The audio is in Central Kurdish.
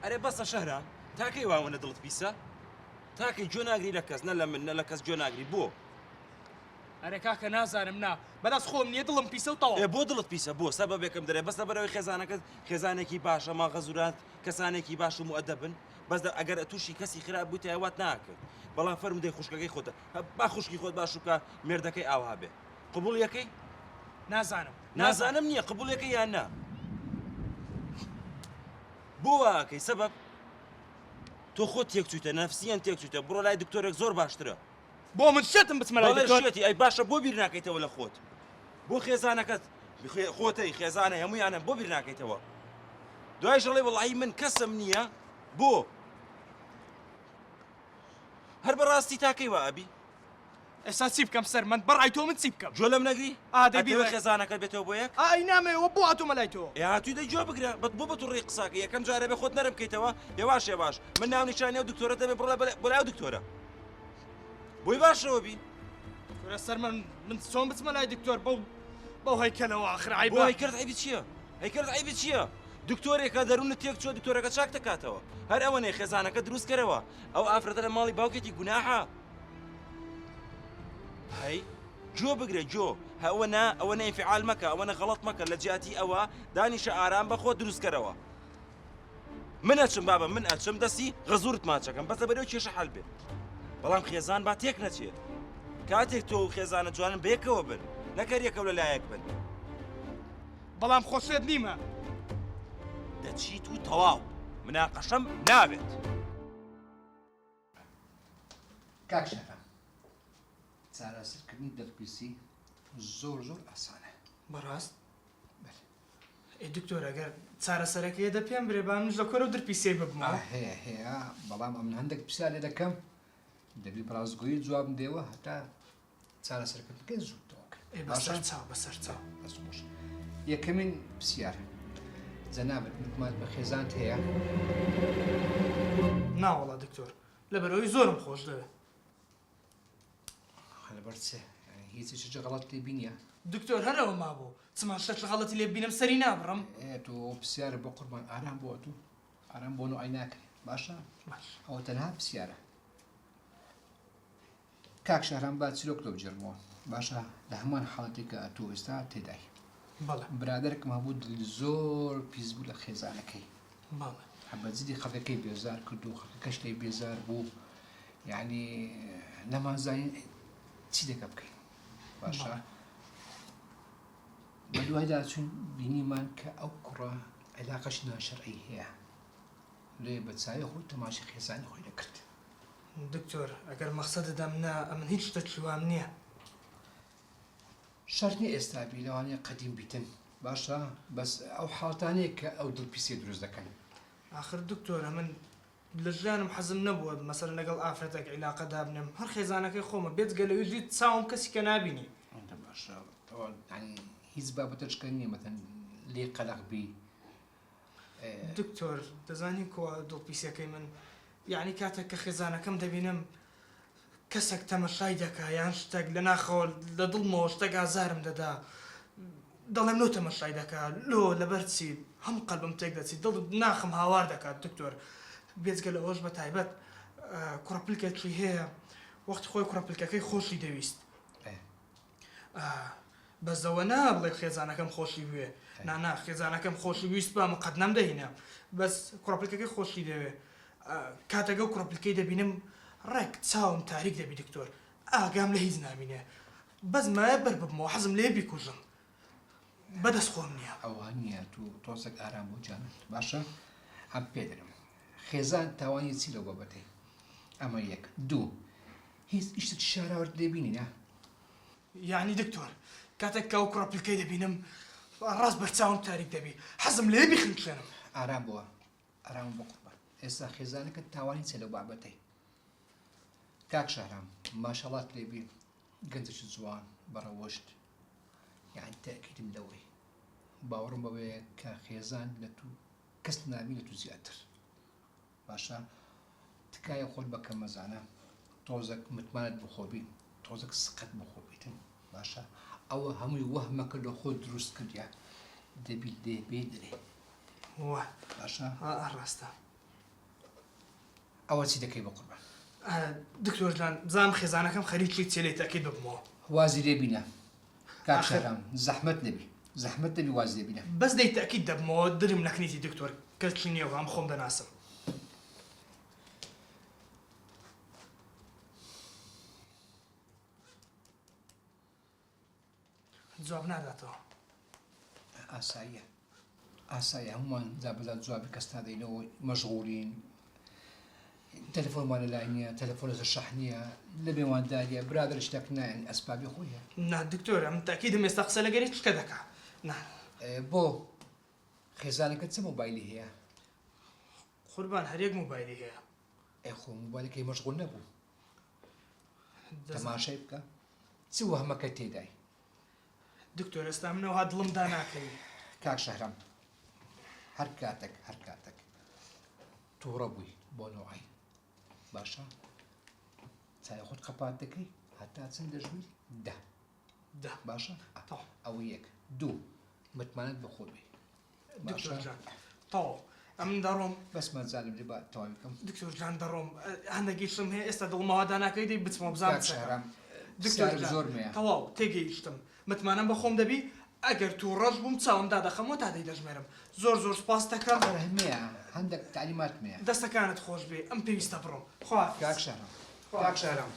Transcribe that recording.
ئەرێ بەسە شەهرام تاکەی واوەنە دڵت پیسە تاکەی جۆ ناگری لە کەس نە لە من نە لە کەس جۆ ناگری بۆ ئەرێ کاکە نازانم نا بەدەست خۆم نییە دڵم پیسە و تەواو. بۆ دڵت پیسە بۆ سەبەبێکم دەرێ بەستە بەرەوەی خێزانەکەت خێزانێکی باشە ماغە زورات کەسانێکی باش و مؤدەبن بەس ئەگەر تووشی کەسی خراپ بوویتە وات ناکرد بەڵام فەرم دەی خوشکەکەی خۆتە با خوشکی خۆت باش وکە مێردەکەی ئاوا بێ قبول یەکەی نازانم نییە قبول یەکەی یان نا بۆ واکەی سەبەب تۆ خۆت تێکچوویتە نەفسیان تێکچوویتە بڕۆ لای دکتۆرێک زۆر باشترە بۆ من شێتم بچمە لای دکتۆر ئەی باشە بۆ بیر ناکەیتەوە لە خۆت بۆ خێزانەکەت خۆتەی خێزانە هەمویانە بۆ بیر ناکەیتەوە دوای ژەڵێ وەڵاهی من کەسم نییە بۆ هەر بەڕاستی تاکەی وە ئەبی ئێستا چی بکەم سەر من بەڕای تۆ من چی بکەم جۆ لەم نەگری دەبی خێزانەکەت بێتەوە بۆ یەک ئای نامەوە بۆ هاتوومە لای تۆ هاتووی دەی جۆ بگرە بۆ بە تووڕێی قساکە یەکەم جارە بێ خۆت نەرم بکەیتەوە یێواش یێواش من ناونیشانێ و دکتۆرە دەبێ بڕە بۆ لای دکتۆرە بۆی باشەوە بی سەر من چۆن بچمە لای دکتۆر بەو هەیکەلەوە ئاخر عیب بۆ هەیکرد عیبی چییە هەیکرد عیبی چییە دکتۆرێکە دەروونت تێک چوە دکتۆرەکە چاک دەکاتەوە هەر ئەوەنەی خێزانەکە دروست کەرەوە ئەو ئافرەتە لە ماڵی باوکێتی گوناحە هەی جۆ بگرێ جۆ ئەوە نەئینفعال مەکە ئەوەنە غەڵەت مەکە لە جیاتی ئەوە دانیشە ئارام بە خۆت دروست کەرەوە من ئەچم بابە من ئەچم دەستی غەزوورت ماچەکەم بەسە بەرەو کێشە حەل بێت بەڵام خێزان با تێک نەچێت کاتێک تۆ و خێزانە جوانن بەیەکەوە بن نەکەر یەکەو لەلایەک بن بەڵام خۆشێت نیمە دەچیت و تەواو مناقەشەم نابێت کاک شەرەم چارەسەرکردنی دڵپیسی زۆر ئاسانە بەڕاست دکتۆر ئەگەر چارەسەرەکەیە دە پێم برێ با منش لە کۆرە و دڵپیسەی ببمەوە هەیە بەڵام ئەم هەندێک پرسیار لێ دەکەم دەبی بەڕازگۆیی جوابم دێوە هەتا چارەسەرکردنەکەی زووتەوەکە بەسەر چاو یەکەمین پرسیار جەنابەت متمانەت بە خێزانت هەیە ناوەڵا دکتۆر لەبەرەوەی زۆرم خۆش دەوێت لەبەر چێ هیچی چ غەڵەت لێ بینیە دکتۆر هەرەوە مابوو چمان شەش غەڵەتی لێ بینم سەری نابڕم تۆ پرسیارە بۆ قوربان ئارام بۆ تو ئارام بۆ ئای ناکرێ باشە ئەوە تەنها پرسیارە کاک شەهرام با چیرۆک تۆ بجێڕمەوە باشە لە هەمان حاڵەتێکە تۆ ئێستا تێدای برادێکم هەبوو دڵی زۆر پیس بوو لە خێزانەکەی هەبەجدی خەڵەکەی بێزار کرد و خەڵەکەش لێ بێزار بوو یعنی نەمازانین چی دەکە بکەین باشە بە دوایدا چون بینیمان کە ئەو کوڕە عێلاقەش ناشەرعی هەیە لێ بە چاوی خۆی تەماشای خێزانی خۆی دەکرد دکتۆر ئەگەر مەقسەدت ئەمە ئەمن هیچ شتێکی وام نییە شەرنی ئێستا بی لەوانەیە قەدیم بیتن باشە بەس ئەو حاڵتانەیە کە ئەو دڵپیسی دروست دەکەن آخر دکتۆرە من لە ژیانم حەزم نەبووە مەسەڵەن لەگەڵ ئافرەتێک عیلاقەدا بنێم هەر خێزانەکەی خۆمە بێت گەلەویژی چاوم کەسی کە نابینی باشە هیچ بابەتەشکە نییە مەتەن لێ قەلەق بی دکتۆر دەزانی کۆ دڵپیسەکەی من یعنی کاتێک کە خێزانەکەم دەبینم کەسێک تەمەشای دەکا یان شتێک لە ناخەوە لە دڵمەوە شتێک ئازارم دەدا دەڵێم لۆ تەمەشای دەکا لۆ لەبەرچی هەموو قەلبم تێک دەچی دڵ ناخم هاوار دەکات دکتۆر بێجگە لەوەش بە تایبەت کوڕەپلکێکی هەیە وەختی خۆی کوڕەپلکەکەی خۆشی دەویست بەزەوە نا بڵێ خێزانەکەم خۆشی بوێ نانا خێزانەکەم خۆشی ویست بە مقەدنەم دەهینە بەس کوڕەپلکەکەی خۆشی دەوێ کاتەگە و کوڕەپلکەی دەبینم ڕێک چاوم تاریک دەبی دکتۆر ئاگام لە هیچ نامینێ بەس مایە بەر ببمەوە حەزم لێ بیکوژم بەدەست خۆم نییە ئەوە نییە تو تۆسێک ئارام بۆ جانت باشە ئەم پێدرم خێزان تاوانی چی لەو بابەتەی ئەمە یەک دوو هیچ ئیشت شاراوەرد لێبینی نا یعنی دکتۆر کاتێک کە و کوڕەپلکەی دەبینم ڕاست بەرچاوم تاریک دەبی حەزم لێ بیخنچێنم ئارام بووە ئارام بۆ قوربان ئێستا خێزانەکەت تاوانی چێ لەو بابەتەی کاک شەهرام ماشەڵات لێبی گەنجێکی جوان بەڕەوەشت یعنی تاکیدم لەوەی باوەڕم بەوەیە کە خێزان لە تو کەس نامی لە تو زیاتر باشە تکایە خۆت بەکەم مەزانە تۆزێک متمانەت بخۆبی تۆزێک سقەت بخۆبیتن باشە ئەوە هەمووی وەهمەکە لە خۆت دروست کردیا دەبی لێ بێ درێ وە باشە ڕاستە ئەوە چی دەکەی بە قوربان؟ دکتۆر جان بزانم خێزانەکەم خەریکی چێلەی تاکید ببمەوە. وازی لێ بینە کاک شەهرام زەحمەت نەبی زەحمەت نەبی واز لێ بینە. بەس دەی تاکید دەبمەوە درم نەکنیتی دکتۆر کەسکی نییەوە ئەم خۆم دەناسم. جواب ناداتەوە. ئاساییە ئاسایە هەمومان جابەدا جوابی کەستا دەینەوە مەشغوڵین تەلەفۆنمان لەلای نییە تەلەفۆنە شەح نییە لە بێوانداریە برادر شتێک نایەن ئەسبابی خۆیە. نا دکتۆر ئەم تاکیدم ئێستا قسە لەگەری چکە دەکا. بۆ خێزانەکە چ مۆبایلی هەیە؟ قوربان هەرێک مۆبایلی هەیە. خۆ مۆبایلەکەی مەشغوڵ نەبوو تەماشای بکە چ وەهمەکە تێدای؟ دکتۆر ئێستا منەوە دڵم دا ناکەی. کاک شەهرام هەر کاتێک تووڕە بووی بۆ نەوەی باشە چای خۆت قەپات دەکەی هەتا چەند دەژوی ده باشە ئەوە یەک دوو متمانەت بە خۆ بێ دکتۆر جان تەواو ئەم دەڕۆم بەسمە جانم لێ با تەواوی بکەم. دکتۆر جان دەڕۆم هەندێکی شم هەیە ئێستا دڵمەوە دا ناکەی دەی بچمەوە بزانم کاک شەهرام دکتۆر زۆر مەیە تەواو تێگەیشتم متمانەم بە خۆم دەبی ئەگەر تو ڕەش بووم چاومدا دەخەمەوە تا دەی دەژمێرم زۆر سپاس دەکەم. هەمەیە هەندێک تعلیمات مەیە دەستەکانت خۆش بێ ئەم پێویستە بڕۆم خوا کاک شەهرام